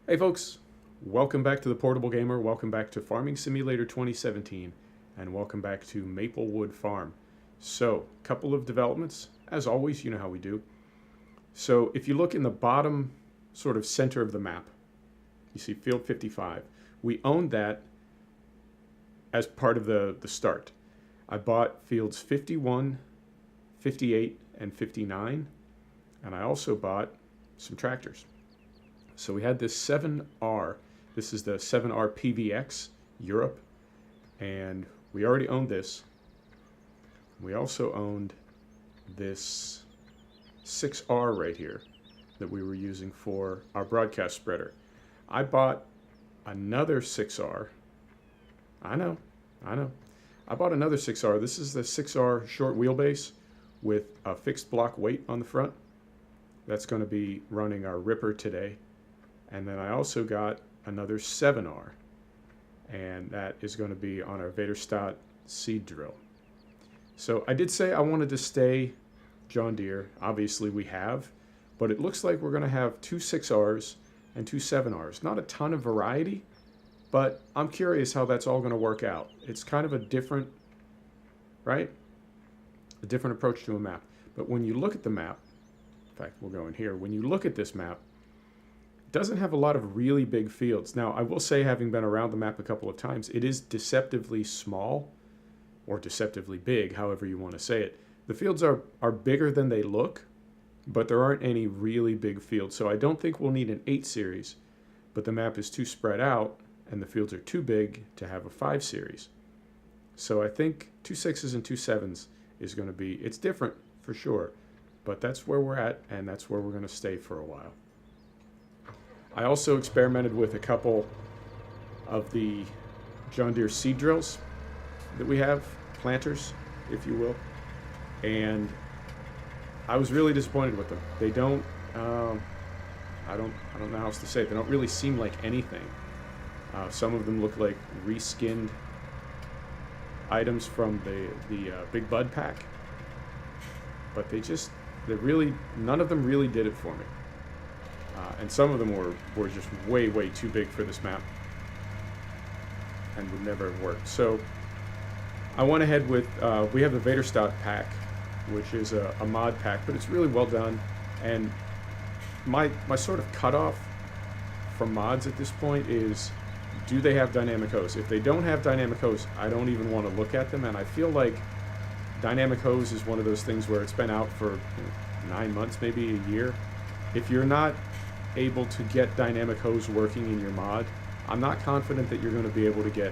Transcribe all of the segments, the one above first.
Hey folks, welcome back to the Portable Gamer, welcome back to Farming Simulator 2017, and welcome back to Maplewood Farm. So, a couple of developments, as always, you know how we do. So, if you look in the bottom sort of center of the map, you see Field 55. We owned that as part of the start. I bought fields 51, 58, and 59, and I also bought some tractors. So we had this 7R. This is the 7R PVX Europe, and we already owned this. We also owned this 6R right here that we were using for our broadcast spreader. I bought another 6R. I know. I bought another 6R. This is the 6R short wheelbase with a fixed block weight on the front. That's going to be running our ripper today. And then I also got another 7R, and that is going to be on our Vaderstadt seed drill. So I did say I wanted to stay John Deere. Obviously we have, but it looks like we're going to have two 6Rs and two 7Rs. Not a ton of variety, but I'm curious how that's all going to work out. It's kind of a different, right? A different approach to a map. But when you look at the map, in fact, we'll go in here. When you look at this map, doesn't have a lot of really big fields. Now, I will say, having been around the map a couple of times, it is deceptively small, or deceptively big, however you want to say it. The fields are bigger than they look, but there aren't any really big fields. So I don't think we'll need an 8 series, but the map is too spread out, and the fields are too big to have a 5 series. So I think 2 6s and 2 7s is going to be, it's different for sure, but that's where we're at, and that's where we're going to stay for a while. I also experimented with a couple of the John Deere seed drills that we have, planters, if you will, and I was really disappointed with them. They don't, I don't know how else to say it. They don't really seem like anything. Some of them look like reskinned items from the Big Bud pack, but none of them really did it for me. And some of them were just way too big for this map and would never have worked. So I went ahead with, we have the Vaderstadt pack, which is a mod pack, but it's really well done. And my sort of cutoff from mods at this point is, do they have dynamic hose? If they don't have dynamic hose, I don't even want to look at them. And I feel like dynamic hose is one of those things where it's been out for 9 months, maybe a year. If you're not able to get dynamic hose working in your mod, I'm not confident that you're going to be able to get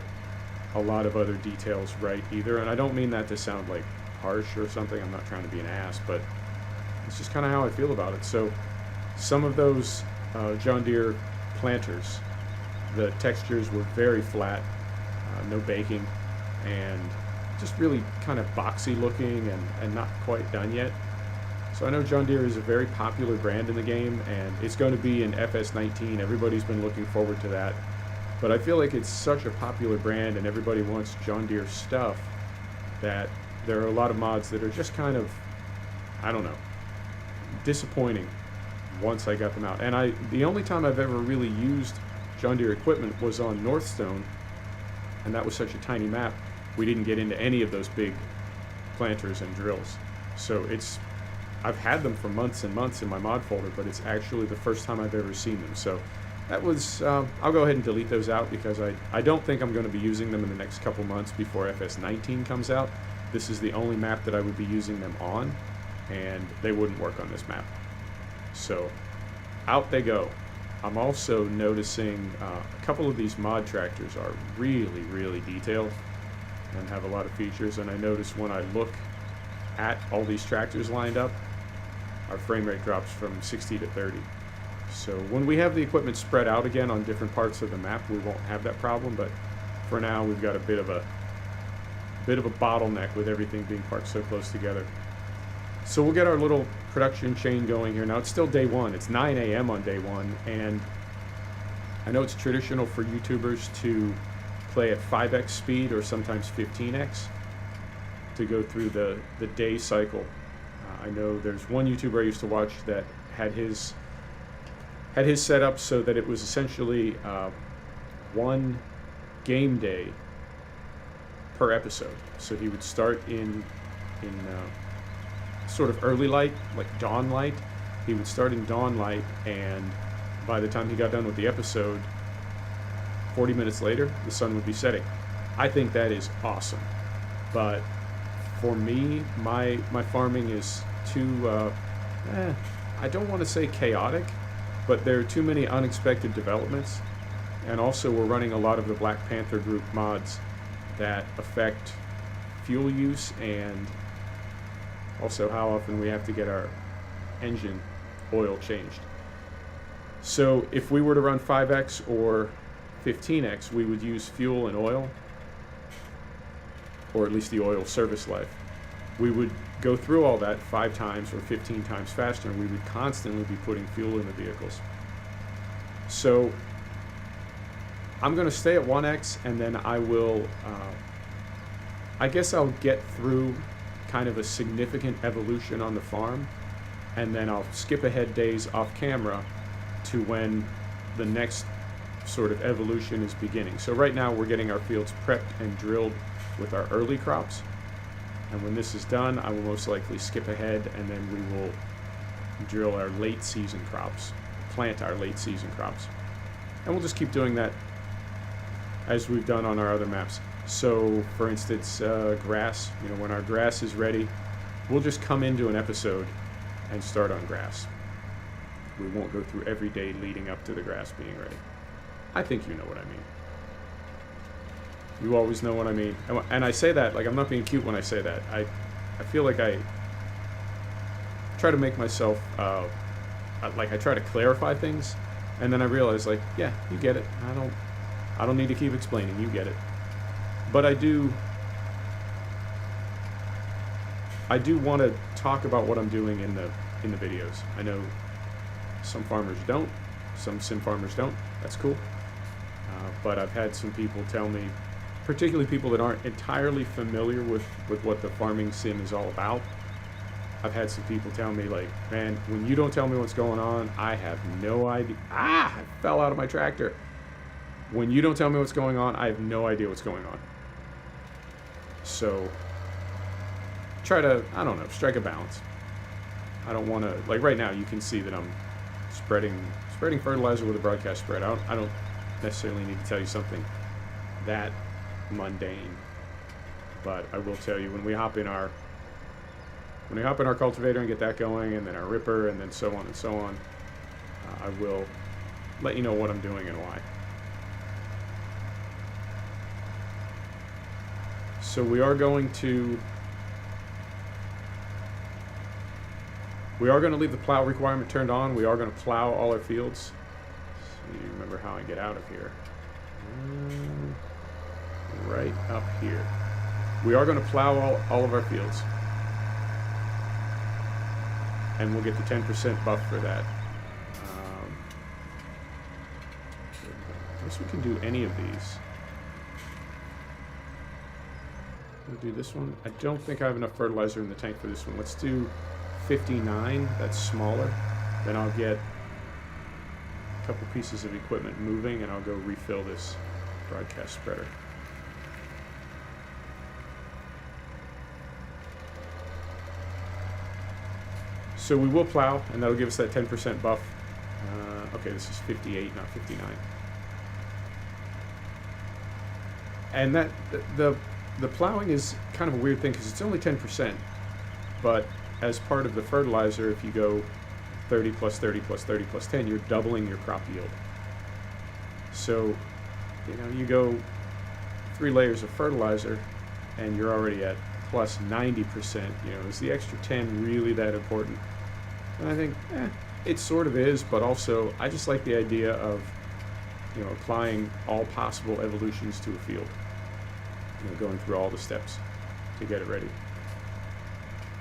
a lot of other details right either. And I don't mean that to sound like harsh or something. I'm not trying to be an ass, but it's just kind of how I feel about it. So some of those John Deere planters, the textures were very flat, no baking, and just really kind of boxy looking and not quite done yet. So I know John Deere is a very popular brand in the game, and it's going to be in FS17. Everybody's been looking forward to that. But I feel like it's such a popular brand and everybody wants John Deere stuff that there are a lot of mods that are just kind of, I don't know, disappointing once I got them out. And the only time I've ever really used John Deere equipment was on Northstone, and that was such a tiny map, we didn't get into any of those big planters and drills. So I've had them for months and months in my mod folder, but it's actually the first time I've ever seen them. So that was, I'll go ahead and delete those out because I don't think I'm going to be using them in the next couple months before FS19 comes out. This is the only map that I would be using them on, and they wouldn't work on this map. So out they go. I'm also noticing a couple of these mod tractors are really detailed and have a lot of features, and I notice when I look at all these tractors lined up, our frame rate drops from 60 to 30. So when we have the equipment spread out again on different parts of the map, we won't have that problem, but for now we've got a bit of a bottleneck with everything being parked so close together. So we'll get our little production chain going here. Now it's still day one. It's 9 a.m. on day one, and I know it's traditional for YouTubers to play at 5x speed or sometimes 15x to go through the day cycle. I know there's one YouTuber I used to watch that had his had his set up so that it was essentially one game day per episode. So he would start in sort of early light, like dawn light. He would start in dawn light, and by the time he got done with the episode, 40 minutes later, the sun would be setting. I think that is awesome. But for me, my farming is too, I don't want to say chaotic, but there are too many unexpected developments. And also we're running a lot of the Black Panther group mods that affect fuel use and also how often we have to get our engine oil changed. So if we were to run 5X or 15X, we would use fuel and oil, or at least the oil service life. We would go through all that 5 times or 15 times faster, and we would constantly be putting fuel in the vehicles. So I'm going to stay at 1X, and then I will, I guess I'll get through kind of a significant evolution on the farm, and then I'll skip ahead days off camera to when the next sort of evolution is beginning. So right now we're getting our fields prepped and drilled with our early crops, and when this is done, I will most likely skip ahead, and then we will drill our late season crops, plant our late season crops, and we'll just keep doing that as we've done on our other maps. So for instance, grass, you know, when our grass is ready, we'll just come into an episode and start on grass. We won't go through every day leading up to the grass being ready. I think you know what I mean. You always know what I mean. And I say that, like, I'm not being cute when I say that. I feel like I try to make myself, like, I try to clarify things, and then I realize, like, yeah, you get it. I don't need to keep explaining. You get it. But I do want to talk about what I'm doing in the videos. I know some farmers don't, some sim farmers don't. That's cool. But I've had some people tell me, particularly people that aren't entirely familiar with what the farming sim is all about. I've had some people tell me, like, man, when you don't tell me what's going on, I have no idea. I fell out of my tractor. When you don't tell me what's going on, I have no idea what's going on. So try to, I don't know, strike a balance. I don't want to, like right now, you can see that I'm spreading fertilizer with a broadcast spread. I don't necessarily need to tell you something that mundane, but I will tell you when we hop in our cultivator and get that going, and then our ripper, and then so on and so on, I will let you know what I'm doing and why. So we are going to leave the plow requirement turned on. We are going to plow all our fields. So you remember how I get out of here. Right up here. We are going to plow all of our fields. And we'll get the 10% buff for that. I guess we can do any of these. We'll do this one. I don't think I have enough fertilizer in the tank for this one. Let's do 59. That's smaller. Then I'll get a couple pieces of equipment moving, and I'll go refill this broadcast spreader. So we will plow, and that'll give us that 10% buff. Okay, this is 58, not 59. And that the plowing is kind of a weird thing because it's only 10%, but as part of the fertilizer, if you go 30 plus 30 plus 30 plus 10, you're doubling your crop yield. So, you know, you go 3 layers of fertilizer and you're already at plus 90%. You know, is the extra 10 really that important? And I think, it sort of is, but also I just like the idea of, you know, applying all possible evolutions to a field. You know, going through all the steps to get it ready.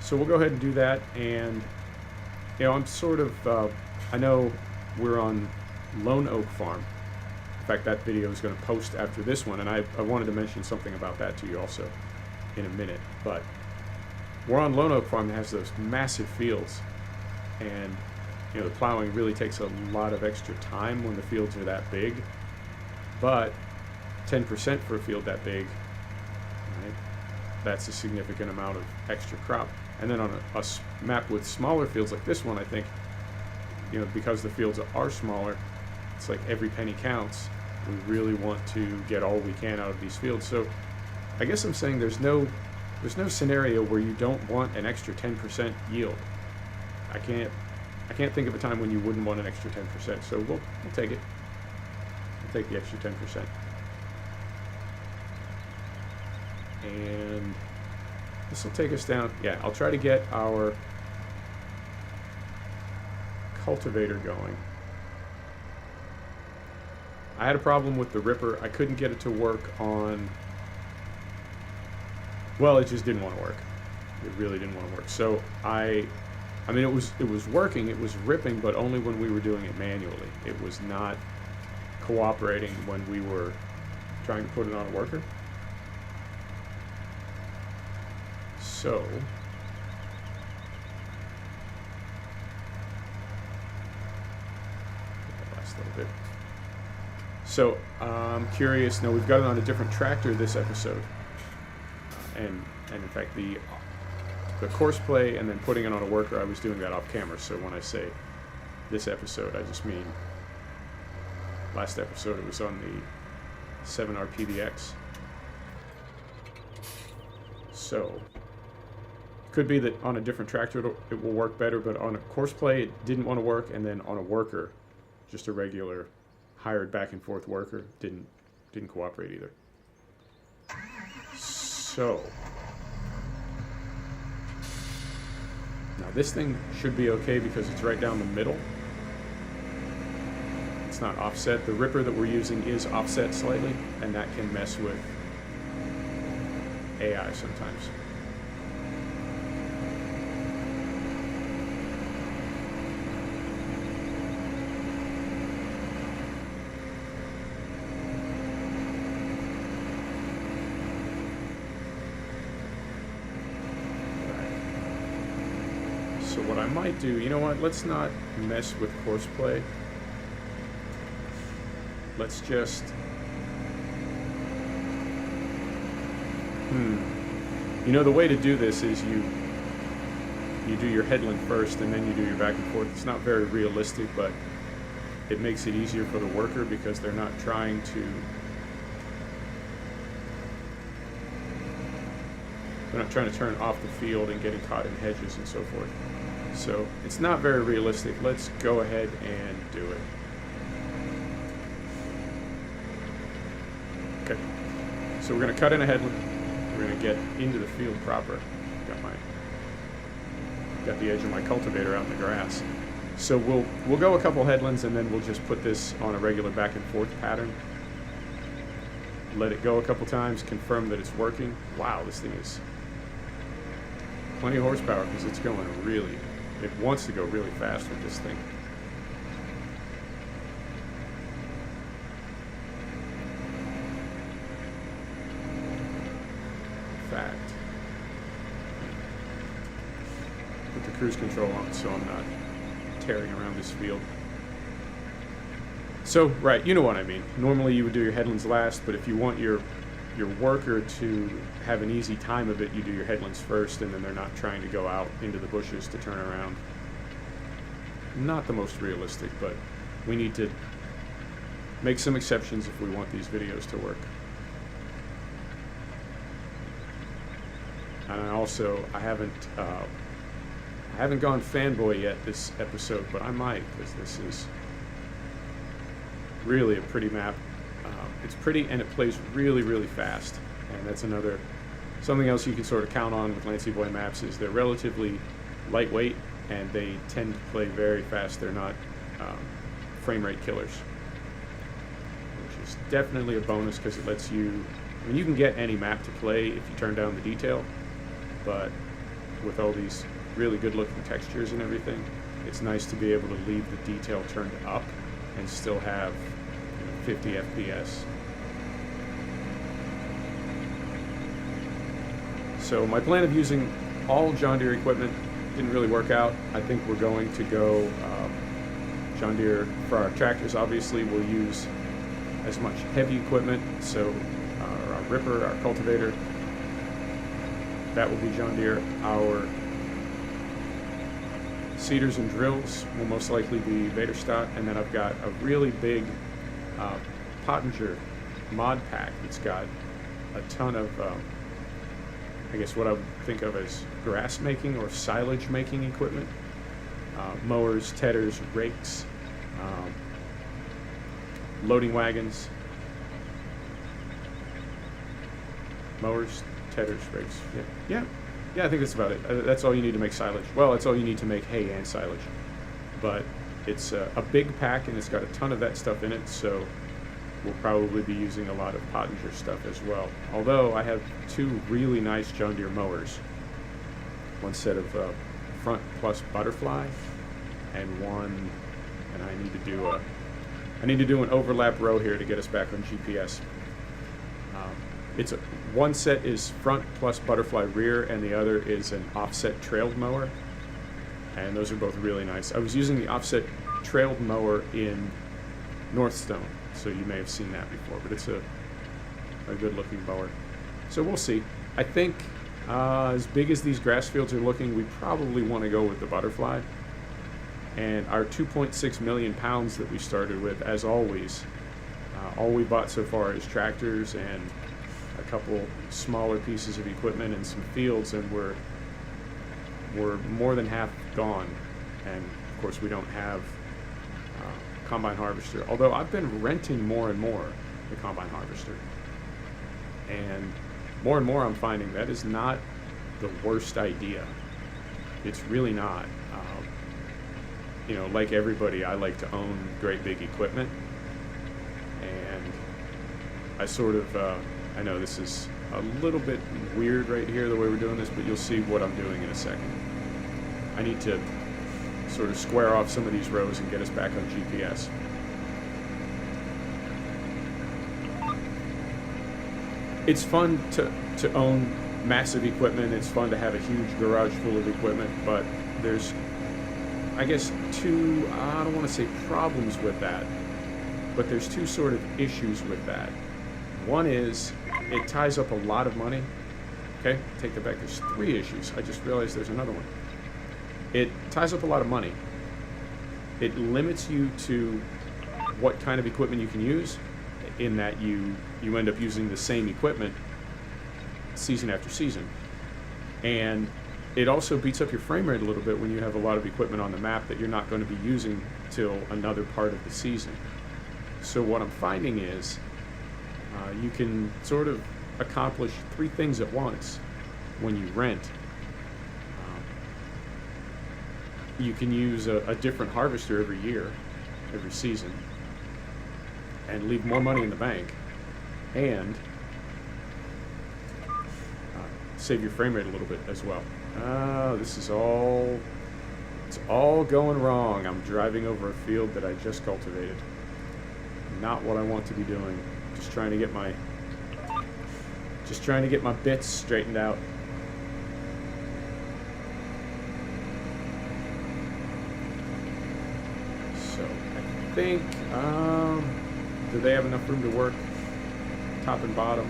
So we'll go ahead and do that, and you know, I'm sort of, I know we're on Lone Oak Farm. In fact, that video is going to post after this one, and I wanted to mention something about that to you also in a minute. But we're on Lone Oak Farm that has those massive fields, and you know, the plowing really takes a lot of extra time when the fields are that big, but 10% for a field that big, right, that's a significant amount of extra crop. And then on a map with smaller fields like this one, I think, you know, because the fields are smaller, it's like every penny counts. We really want to get all we can out of these fields. So I guess I'm saying there's no scenario where you don't want an extra 10% yield. I can't think of a time when you wouldn't want an extra 10%. So we'll take it. We'll take the extra 10%. And this will take us down. Yeah, I'll try to get our cultivator going. I had a problem with the ripper. I couldn't get it to work on, well, it just didn't want to work. It really didn't want to work. So I mean, it was working, it was ripping, but only when we were doing it manually. It was not cooperating when we were trying to put it on a worker. So last little bit. So I'm curious. No, we've got it on a different tractor this episode, and in fact the course play and then putting it on a worker, I was doing that off camera. So when I say this episode, I just mean last episode. It was on the 7R PBX. So could be that on a different tractor it will work better, but on a course play it didn't want to work, and then on a worker, just a regular hired back and forth worker, didn't cooperate either. So now this thing should be okay because it's right down the middle. It's not offset. The ripper that we're using is offset slightly, and that can mess with AI sometimes. So what I might do, you know what, let's not mess with course play. Let's just, you know, the way to do this is you do your headland first and then you do your back and forth. It's not very realistic, but it makes it easier for the worker because they're not trying to, turn off the field and getting caught in hedges and so forth. So it's not very realistic. Let's go ahead and do it. Okay, so we're going to cut in a headland. We're going to get into the field proper. Got the edge of my cultivator out in the grass. So we'll go a couple headlands and then we'll just put this on a regular back and forth pattern. Let it go a couple times, confirm that it's working. Wow, this thing is plenty of horsepower because it's going really, it wants to go really fast with this thing. In fact, put the cruise control on so I'm not tearing around this field. So, right, you know what I mean. Normally you would do your headlands last, but if you want your worker to have an easy time of it, you do your headlands first, and then they're not trying to go out into the bushes to turn around. Not the most realistic, but we need to make some exceptions if we want these videos to work. And I haven't gone fanboy yet this episode, but I might, because this is really a pretty map. It's pretty and it plays really, really fast. And that's something else you can sort of count on with Lancyboi maps is they're relatively lightweight and they tend to play very fast. They're not frame rate killers, which is definitely a bonus because it lets you, I mean, you can get any map to play if you turn down the detail, but with all these really good looking textures and everything, it's nice to be able to leave the detail turned up and still have 50 FPS. So my plan of using all John Deere equipment didn't really work out. I think we're going to go John Deere for our tractors. Obviously, we'll use as much heavy equipment, so our ripper, our cultivator, that will be John Deere. Our seeders and drills will most likely be Vaderstadt, and then I've got a really big Pottinger mod pack that's got a ton of, I guess what I would think of as grass making or silage making equipment. Mowers, tedders, rakes, loading wagons, mowers, tedders, rakes. Yeah, I think that's about it. That's all you need to make silage. Well, that's all you need to make hay and silage. But it's a big pack, and it's got a ton of that stuff in it, so we'll probably be using a lot of Pottinger stuff as well. Although I have two really nice John Deere mowers. One set of front plus butterfly, and one, and I need to do an overlap row here to get us back on GPS. One set is front plus butterfly rear, and the other is an offset trailed mower, and those are both really nice. I was using the offset trailed mower in Northstone, so you may have seen that before, but it's a good looking mower. So we'll see. I think as big as these grass fields are looking, we probably want to go with the butterfly. And our 2.6 million pounds that we started with, as always, all we bought so far is tractors and a couple smaller pieces of equipment and some fields, and we're more than half gone. And of course we don't have combine harvester, although I've been renting more and more the combine harvester, and more I'm finding that is not the worst idea. It's really not. You know, like everybody, I like to own great big equipment, and I sort of I know this is a little bit weird right here the way we're doing this, but you'll see what I'm doing in a second. I need to sort of square off some of these rows and get us back on GPS. It's fun to own massive equipment. It's fun to have a huge garage full of equipment, but there's, I guess, two, I don't want to say problems with that, but there's two sort of issues with that. One is it ties up a lot of money. Okay, take that back. There's three issues. I just realized there's another one. It ties up a lot of money. It limits you to what kind of equipment you can use, in that you end up using the same equipment season after season. And it also beats up your frame rate a little bit when you have a lot of equipment on the map that you're not going to be using till another part of the season. So what I'm finding is you can sort of accomplish three things at once when you rent. You can use a different harvester every year, every season, and leave more money in the bank, and save your frame rate a little bit as well. This is all, it's all going wrong. I'm driving over a field that I just cultivated. Not what I want to be doing. Just trying to get my bits straightened out. So I think, do they have enough room to work top and bottom?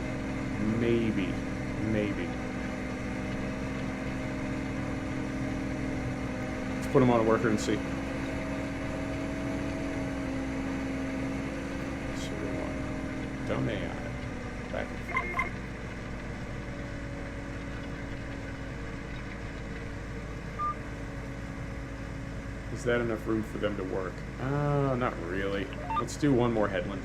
Maybe. Let's put them on a worker and see. So we want dumb AI back and forth. Is that enough room for them to work? Not really. Let's do one more headland.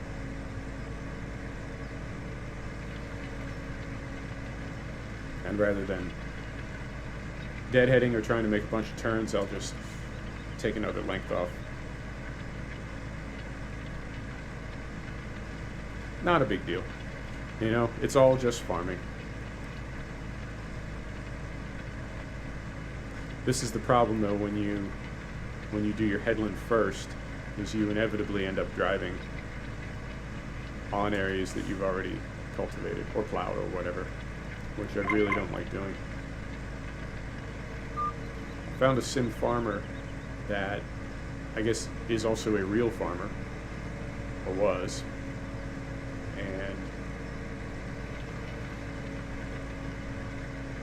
And rather than deadheading or trying to make a bunch of turns, I'll just take another length off. Not a big deal. You know, it's all just farming. This is the problem though when you do your headland first, is you inevitably end up driving on areas that you've already cultivated or plowed or whatever, which I really don't like doing. I found a sim farmer that I guess, is also a real farmer, or was, and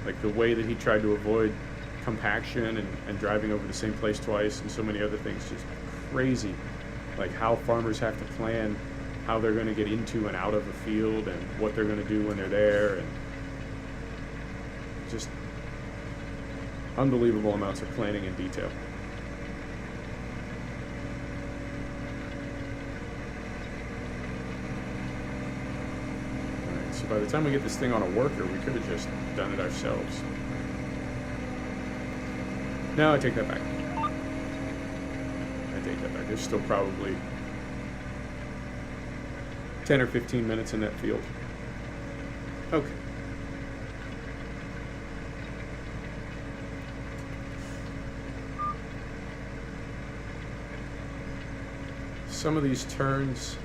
like the way that he tried to avoid compaction and driving over the same place twice and so many other things, just crazy. Like how farmers have to plan how they're going to get into and out of a field and what they're going to do when they're there, and just unbelievable amounts of planning and detail. Alright, so by the time we get this thing on a worker, we could have just done it ourselves. No, I take that back. I take that back. There's still probably 10 or 15 minutes in that field. Okay. Some of these turns,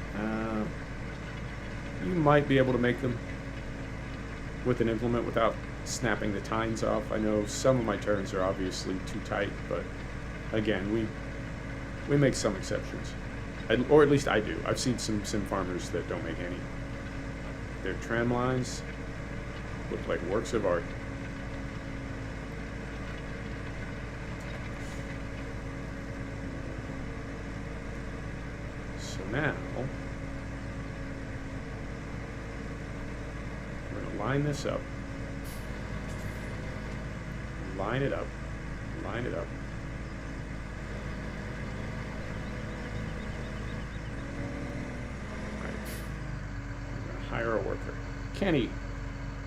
you might be able to make them with an implement without snapping the tines off. I know some of my turns are obviously too tight, but again, we make some exceptions. Or at least I do. I've seen some sim farmers that don't make any. Their tram lines look like works of art. So now, we're going to line this up. Line it up. Line it up. Alright. I'm going to hire a worker. Kenny,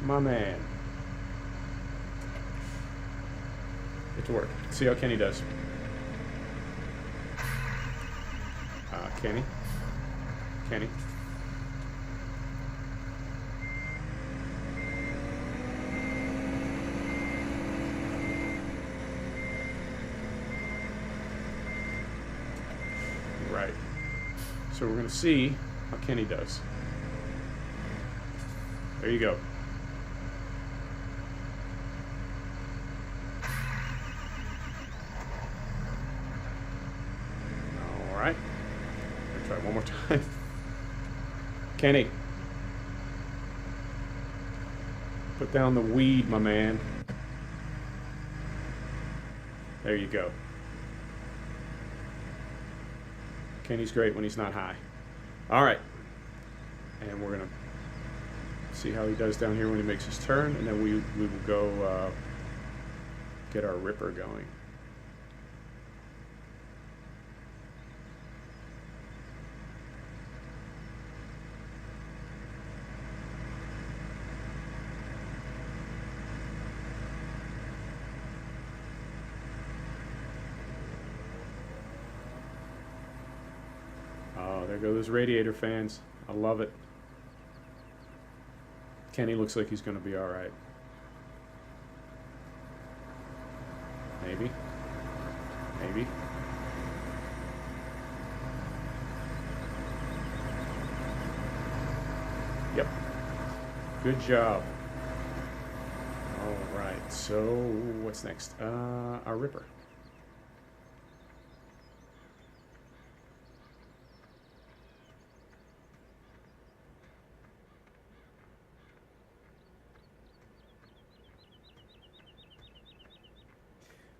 my man. Get to work. See how Kenny does. Kenny. Kenny. Right. So we're going to see how Kenny does. There you go. All right. Try it one more time. Kenny. Put down the weed, my man. There you go. Kenny's great when he's not high. All right. And we're going to see how he does down here when he makes his turn, and then we will go get our ripper going. There go those radiator fans. I love it. Kenny looks like he's going to be all right. Maybe. Maybe. Yep. Good job. All right. So what's next? Our ripper.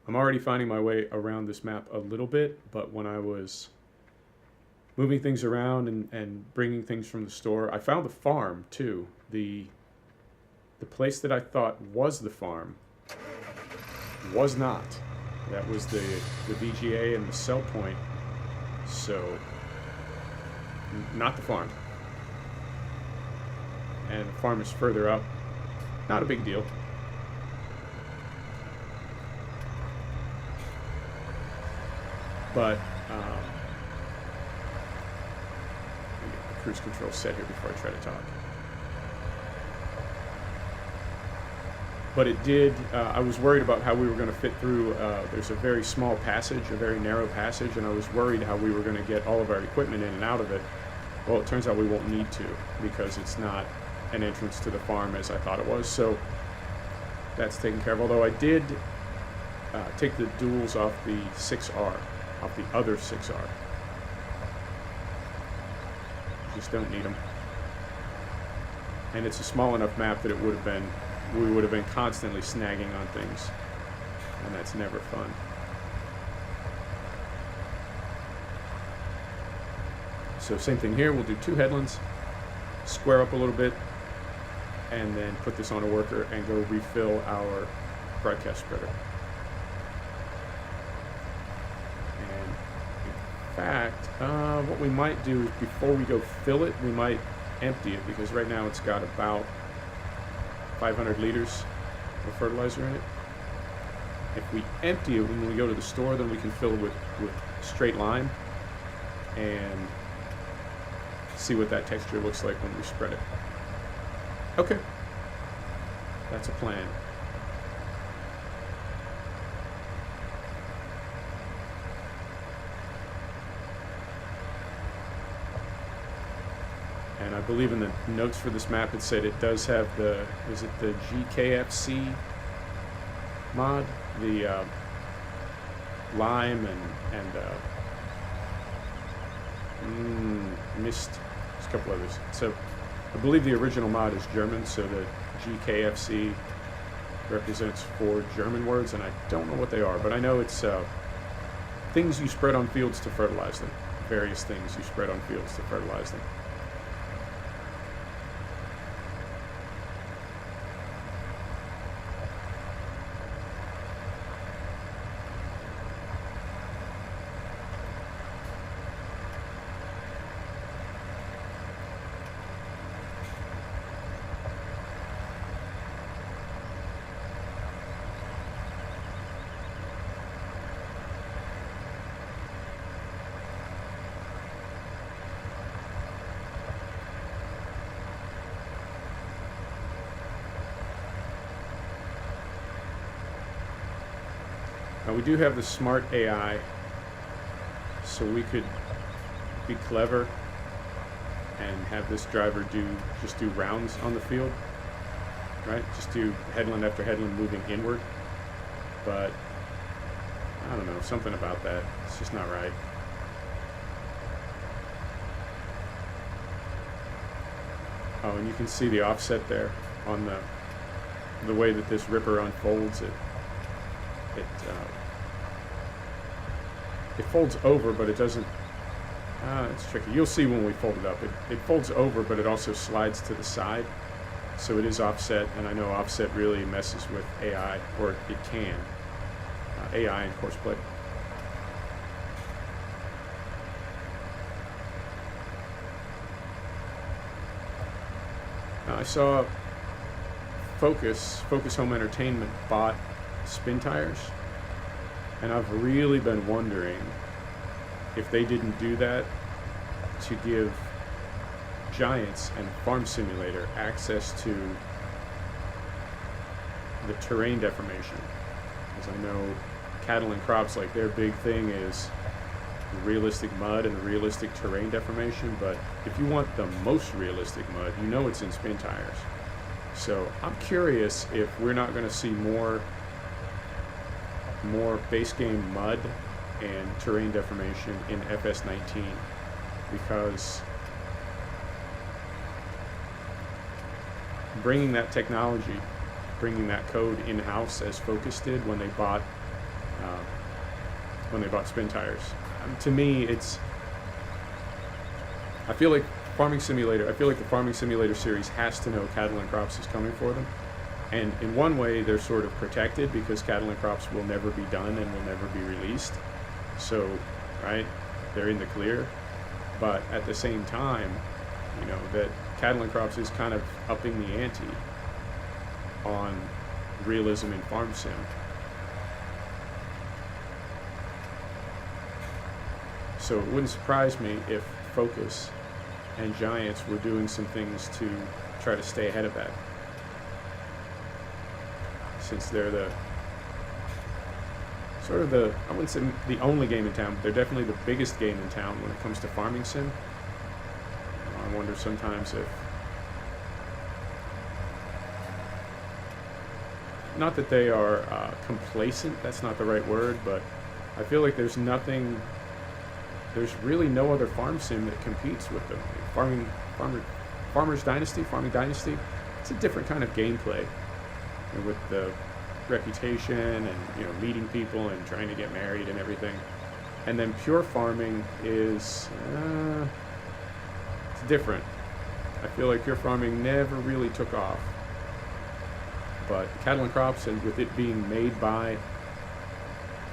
I'm already finding my way around this map a little bit, but when I was moving things around and bringing things from the store, I found the farm too. The place that I thought was the farm was not. That was the VGA and the sell point, so not the farm. And the farm is further up. Not a big deal. But let me get the cruise control set here before I try to talk. But it did, I was worried about how we were going to fit through, there's a very small passage, a very narrow passage, and I was worried how we were going to get all of our equipment in and out of it. Well, it turns out we won't need to, because it's not an entrance to the farm as I thought it was, so that's taken care of. Although I did take the duals off the 6R. off the other 6R. Just don't need them. And it's a small enough map that we would have been constantly snagging on things, and that's never fun. So same thing here, we'll do 2 headlands, square up a little bit, and then put this on a worker and go refill our broadcast spreader. And in fact, what we might do is before we go fill it, we might empty it, because right now it's got about 500 liters of fertilizer in it. If we empty it when we go to the store, then we can fill it with straight lime and see what that texture looks like when we spread it. Okay, that's a plan. And I believe in the notes for this map it said it does have the, is it the GKFC mod? The lime and mist, there's a couple others. So I believe the original mod is German, so the GKFC represents 4 German words, and I don't know what they are, but I know it's things you spread on fields to fertilize them. Various things you spread on fields to fertilize them. Now we do have the smart AI, so we could be clever and have this driver just do rounds on the field, right? Just do headland after headland moving inward. But I don't know, something about that, it's just not right. Oh, and you can see the offset there on the way that this ripper unfolds. It folds over, but it doesn't. It's tricky. You'll see when we fold it up. It folds over, but it also slides to the side, so it is offset. And I know offset really messes with AI, or it can. AI and courseplay. I saw Focus Home Entertainment bought spin tires, and I've really been wondering if they didn't do that to give Giants and Farm Simulator access to the terrain deformation. Because I know cattle and crops, like their big thing is realistic mud and realistic terrain deformation, but if you want the most realistic mud, you know it's in spin tires. So I'm curious if we're not going to see more base game mud and terrain deformation in FS19, because bringing that technology, bringing that code in-house as Focus did when they bought spin tires, to me I feel like the Farming Simulator series has to know cattle and crops is coming for them. And in one way, they're sort of protected because cattle and crops will never be done and will never be released. So, right, they're in the clear. But at the same time, you know, that cattle and crops is kind of upping the ante on realism in farm sim. So it wouldn't surprise me if Focus and Giants were doing some things to try to stay ahead of that, since they're the sort of the, I wouldn't say the only game in town, but they're definitely the biggest game in town when it comes to farming sim. I wonder sometimes if, not that they are complacent, that's not the right word, but I feel like there's nothing there's really no other farm sim that competes with them. Farming Dynasty, it's a different kind of gameplay, and with the reputation and, you know, meeting people and trying to get married and everything. And then pure farming is it's different. I feel like pure farming never really took off. But Cattle and Crops, and with it being made by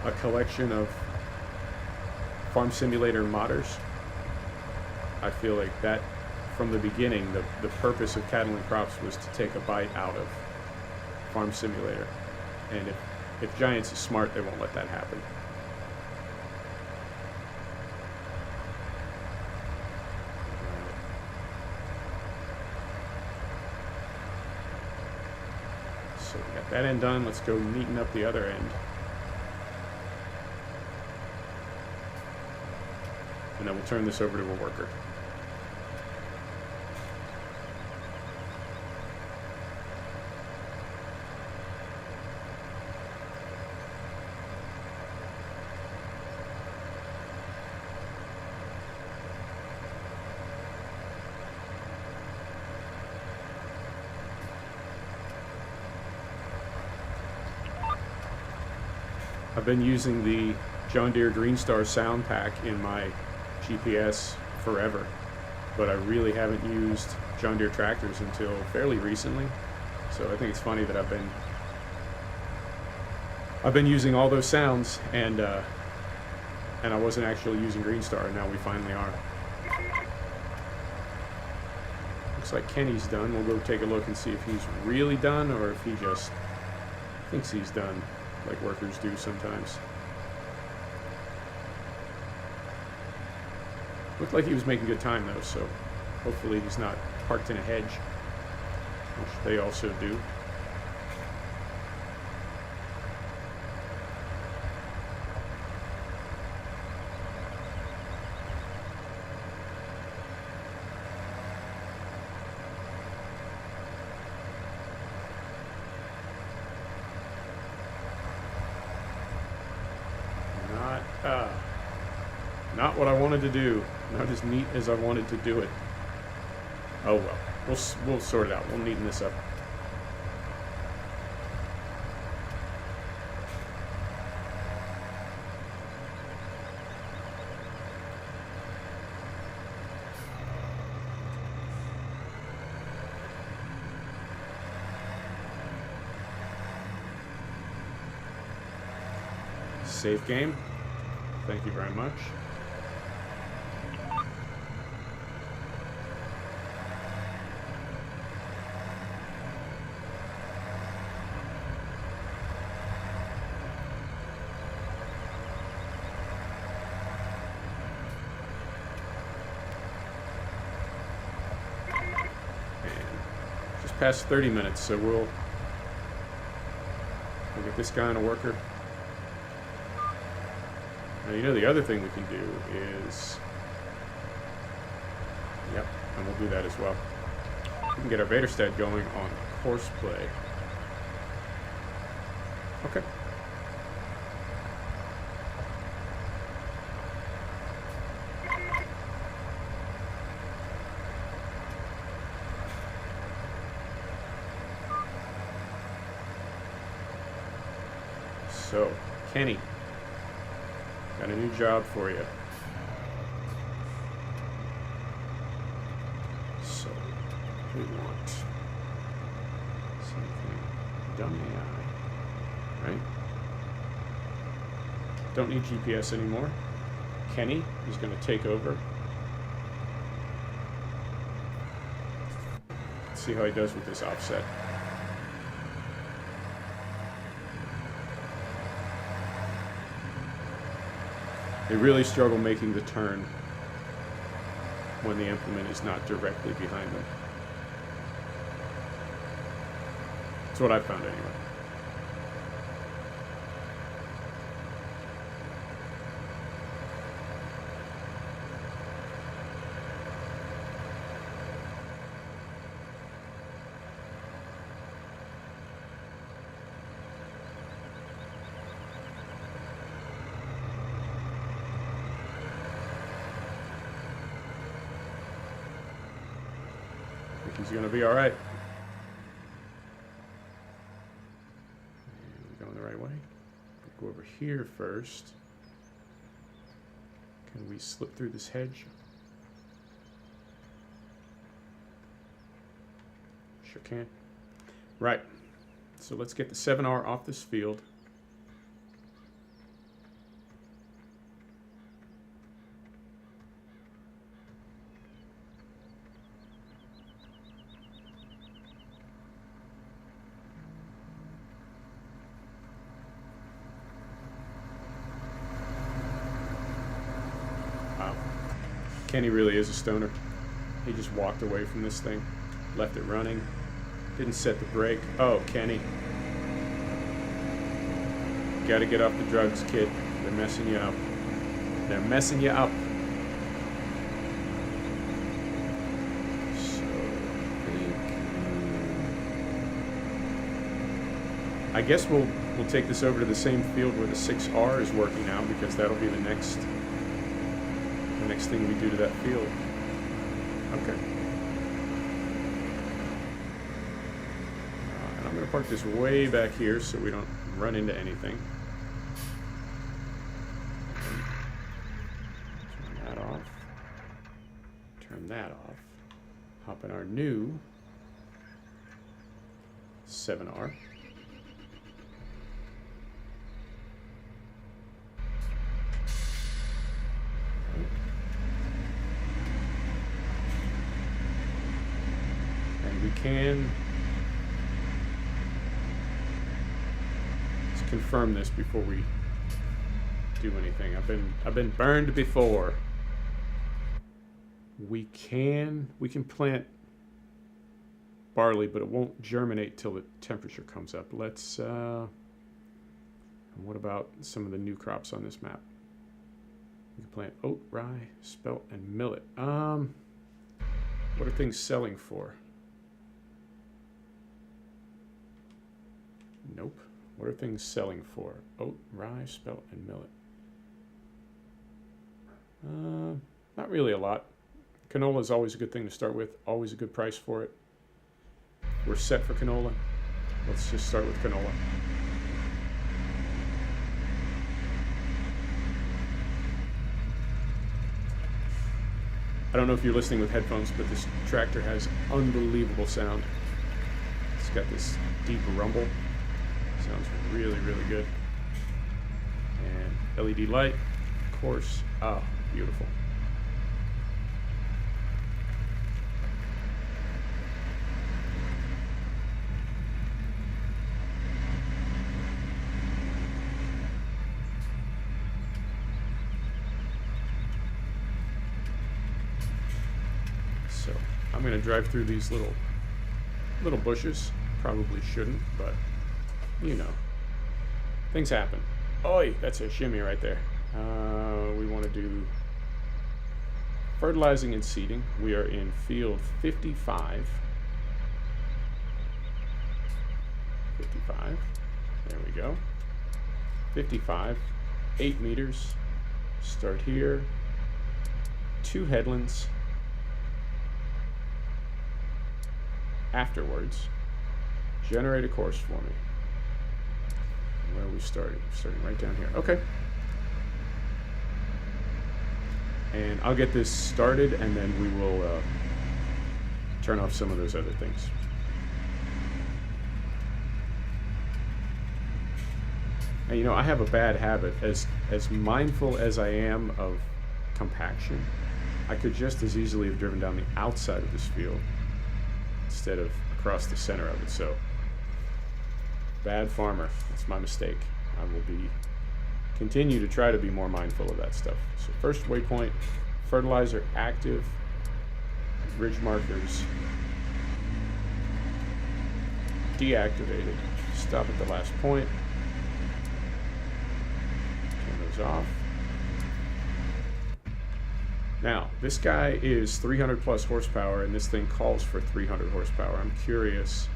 a collection of farm simulator modders, I feel like that from the beginning, the purpose of Cattle and Crops was to take a bite out of Farm Simulator. And if Giants is smart, they won't let that happen. So we got that end done. Let's go neaten up the other end. And then we'll turn this over to a worker. I've been using the John Deere Green Star sound pack in my GPS forever, but I really haven't used John Deere tractors until fairly recently. So I think it's funny that I've been using all those sounds, and I wasn't actually using Green Star, and now we finally are. Looks like Kenny's done. We'll go take a look and see if he's really done or if he just thinks he's done, like workers do sometimes. Looked like he was making good time though, so hopefully he's not parked in a hedge, which they also do. Not what I wanted to do. Not as neat as I wanted to do it. Oh well. We'll sort it out. We'll neaten this up. Save game. Thank you very much. Past 30 minutes, so we'll get this guy on a worker. Now, you know, the other thing we can do is, yep, and we'll do that as well. We can get our Vaderstad going on horseplay. Okay. So, Kenny, got a new job for you. So, we want something dumb AI, right? Don't need GPS anymore. Kenny is going to take over. Let's see how he does with this offset. They really struggle making the turn when the implement is not directly behind them. That's what I found anyway. I think he's going to be all right. And we're going the right way. We'll go over here first. Can we slip through this hedge? Sure can. Right. So let's get the 7R off this field. Wow. Kenny really is a stoner. He just walked away from this thing, left it running. Didn't set the brake. Oh, Kenny. Gotta get off the drugs, kid. They're messing you up. They're messing you up. So, I guess we'll take this over to the same field where the 6R is working now, because that'll be the next thing we do to that field. Okay. I'm going to park this way back here so we don't run into anything. Turn that off. Turn that off. Hop in our new 7R. And we can... confirm this before we do anything. I've been burned before. We can plant barley, but it won't germinate till the temperature comes up. Let's what about some of the new crops on this map? We can plant oat, rye, spelt, and millet. What are things selling for? Nope. What are things selling for? Oat, rye, spelt, and millet. Not really a lot. Canola is always a good thing to start with. Always a good price for it. We're set for canola. Let's just start with canola. I don't know if you're listening with headphones, but this tractor has unbelievable sound. It's got this deep rumble. Sounds really, really good. And LED light, of course. Oh, beautiful. So I'm going to drive through these little bushes. Probably shouldn't, but you know, things happen. Oi, that's a shimmy right there. We want to do fertilizing and seeding. We are in field 55. 55. There we go. 55. 8 meters. Start here. 2 headlands. Afterwards, generate a course for me. Where are we starting? Starting right down here. Okay. And I'll get this started, and then we will turn off some of those other things. And you know, I have a bad habit. As mindful as I am of compaction, I could just as easily have driven down the outside of this field instead of across the center of it. So, bad farmer. That's my mistake. I will continue to try to be more mindful of that stuff. So first waypoint, fertilizer active, ridge markers deactivated. Stop at the last point. Turn those off. Now, this guy is 300 plus horsepower, and this thing calls for 300 horsepower. I'm curious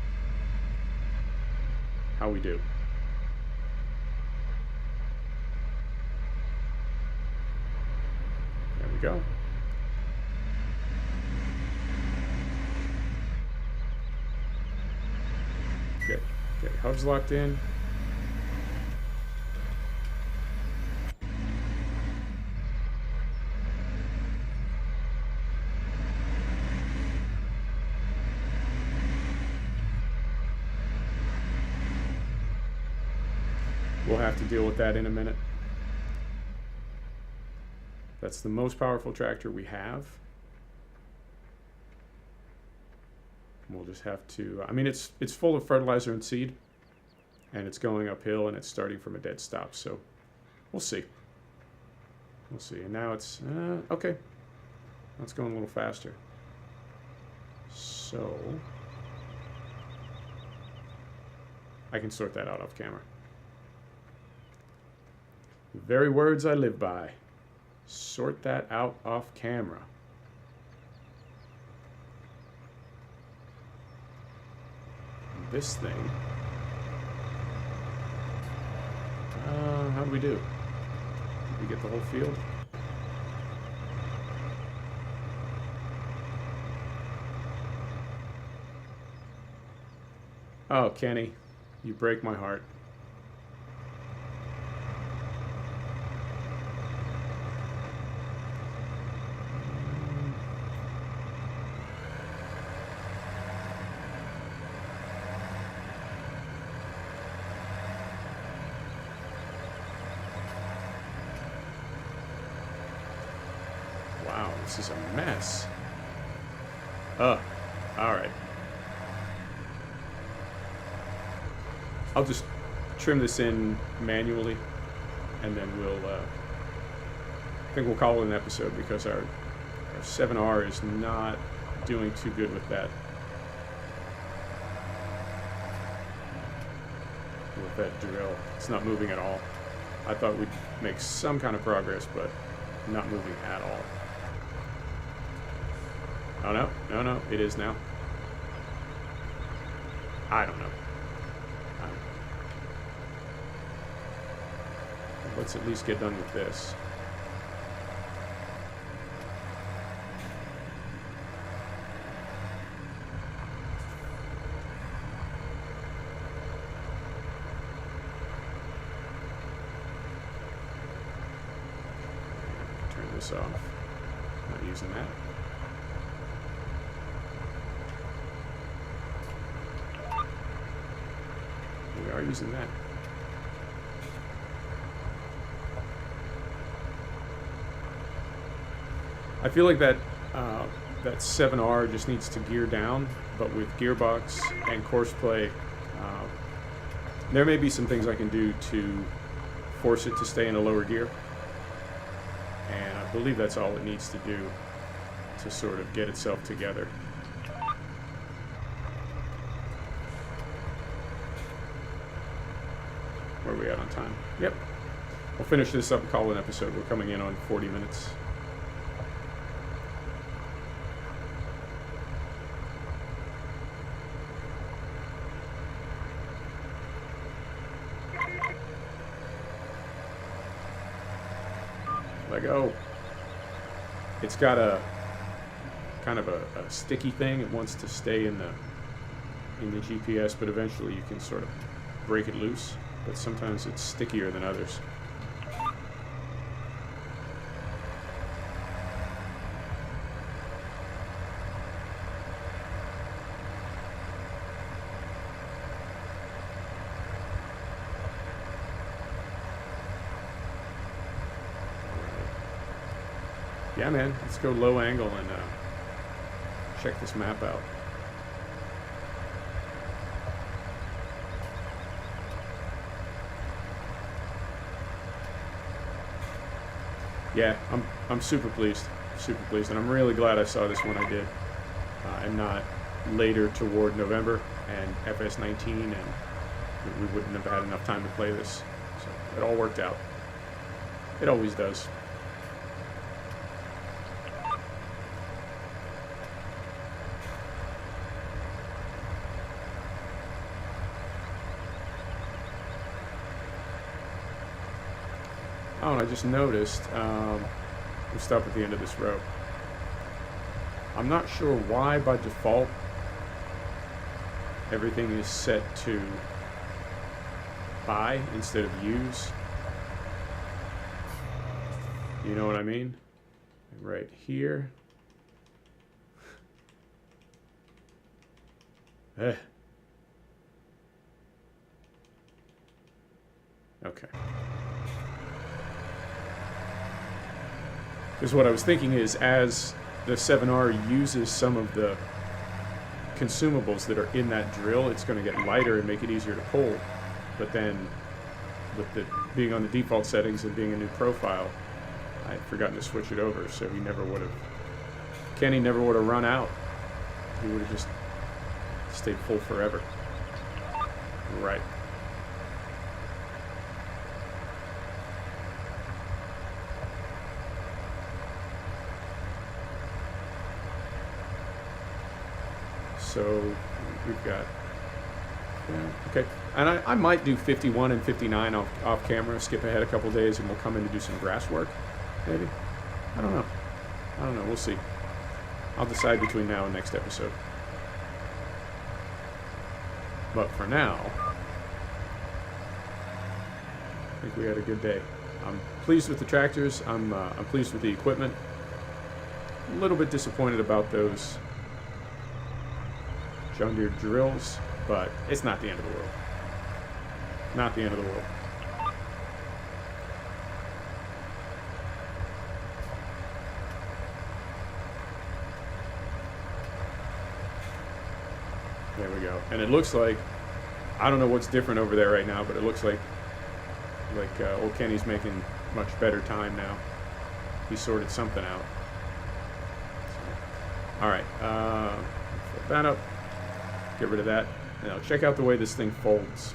how we do. There we go. hub's locked in. We'll have to deal with that in a minute. That's the most powerful tractor we have. We'll just have to, I mean, it's full of fertilizer and seed, and it's going uphill, and it's starting from a dead stop, so we'll see. We'll see. And now it's, okay. That's going a little faster. So, I can sort that out off camera. The very words I live by. Sort that out off camera. This thing. How do we do? Did we get the whole field? Oh, Kenny, you break my heart. Wow, this is a mess. All right. I'll just trim this in manually, and then I think we'll call it an episode, because our 7R is not doing too good with that. With that drill. It's not moving at all. I thought we'd make some kind of progress, but not moving at all. Oh no, no, no, it is now. I don't know. Let's at least get done with this. Turn this off. Not using that. We are using that. I feel like that 7R just needs to gear down, but with Gearbox and Courseplay, there may be some things I can do to force it to stay in a lower gear, and I believe that's all it needs to do to sort of get itself together. Where are we at on time? Yep. We'll finish this up and call it an episode. We're coming in on 40 minutes. Let go. It's got a kind of a sticky thing. It wants to stay in the GPS, but eventually you can sort of break it loose. But sometimes it's stickier than others. Yeah, man, let's go low angle and check this map out. Yeah, I'm super pleased, and I'm really glad I saw this when I did, and not later toward November and FS17, and we wouldn't have had enough time to play this. So it all worked out. It always does. Oh, and I just noticed, we stop at the end of this row. I'm not sure why by default everything is set to buy instead of use. You know what I mean? Right here. Eh. Okay. Because what I was thinking is, as the 7R uses some of the consumables that are in that drill, it's going to get lighter and make it easier to pull. But then, with the being on the default settings and being a new profile, I'd forgotten to switch it over, so he never would have... Kenny never would have run out. He would have just stayed full forever. Right. So we've got, yeah, okay. And I might do 51 and 59 off camera, skip ahead a couple days, and we'll come in to do some grass work, maybe. I don't know. We'll see. I'll decide between now and next episode. But for now, I think we had a good day. I'm pleased with the tractors. I'm pleased with the equipment. A little bit disappointed about those John Deere drills, but it's not the end of the world. Not the end of the world. There we go. And it looks like, I don't know what's different over there right now, but it looks like old Kenny's making much better time now. He sorted something out. So, all right, flip that up. Get rid of that. Now check out the way this thing folds.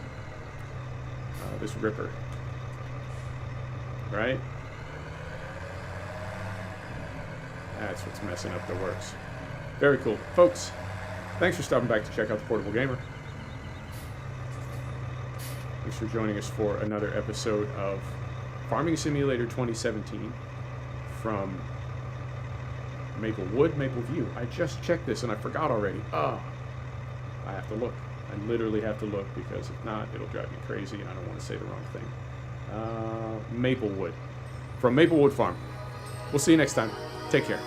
This ripper. Right? That's what's messing up the works. Very cool. Folks, thanks for stopping back to check out the Portable Gamer. Thanks for joining us for another episode of Farming Simulator 2017 from Maplewood, Mapleview. I just checked this and I forgot already. Oh. I have to look. I literally have to look, because if not, it'll drive me crazy and I don't want to say the wrong thing. Maplewood. From Maplewood Farm. We'll see you next time. Take care.